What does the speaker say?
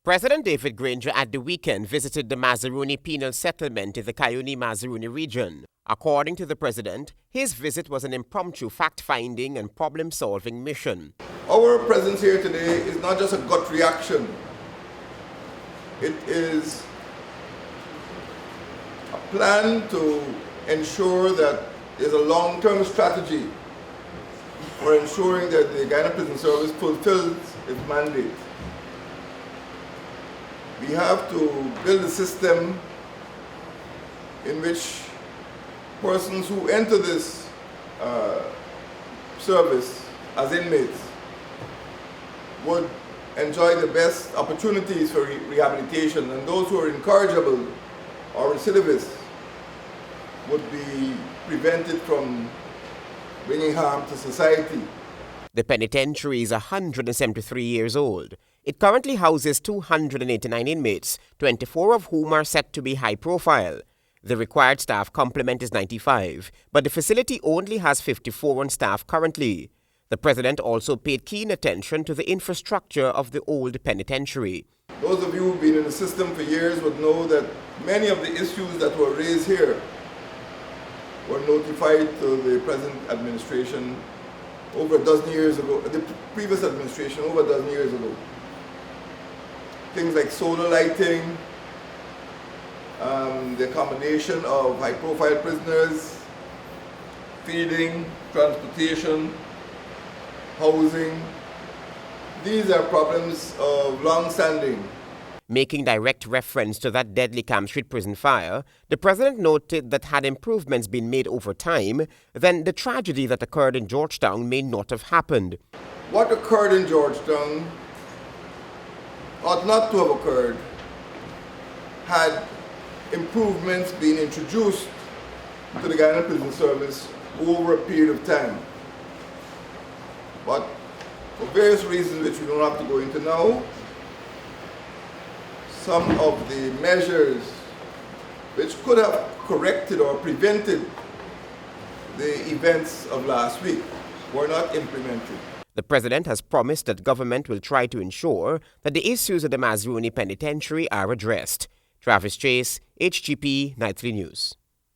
President David Granger at the weekend visited the Mazaruni penal settlement in the Cayuni-Mazaruni region. According to the president, his visit was an impromptu fact-finding and problem-solving mission. Our presence here today is not just a gut reaction. It is a plan to ensure that there's a long-term strategy for ensuring that the Guyana Prison Service fulfills its mandate. We have to build a system in which persons who enter this service as inmates would enjoy the best opportunities for rehabilitation, and those who are incorrigible or recidivists would be prevented from bringing harm to society. The penitentiary is 173 years old. It currently houses 289 inmates, 24 of whom are set to be high profile. The required staff complement is 95, but the facility only has 54 on staff currently. The president also paid keen attention to the infrastructure of the old penitentiary. Those of you who've been in the system for years would know that many of the issues that were raised here were notified to the present administration over a dozen years ago, the previous administration over a dozen years ago. Things like solar lighting, the accommodation of high-profile prisoners, feeding, transportation, housing. These are problems of long standing. Making direct reference to that deadly Camp Street prison fire, the president noted that had improvements been made over time, then the tragedy that occurred in Georgetown may not have happened. What occurred in Georgetown ought not to have occurred had improvements been introduced to the Guyana Prison Service over a period of time. But for various reasons which we don't have to go into now, some of the measures which could have corrected or prevented the events of last week were not implemented. The president has promised that government will try to ensure that the issues of the Mazaruni Penitentiary are addressed. Travis Chase, HGP Nightly News.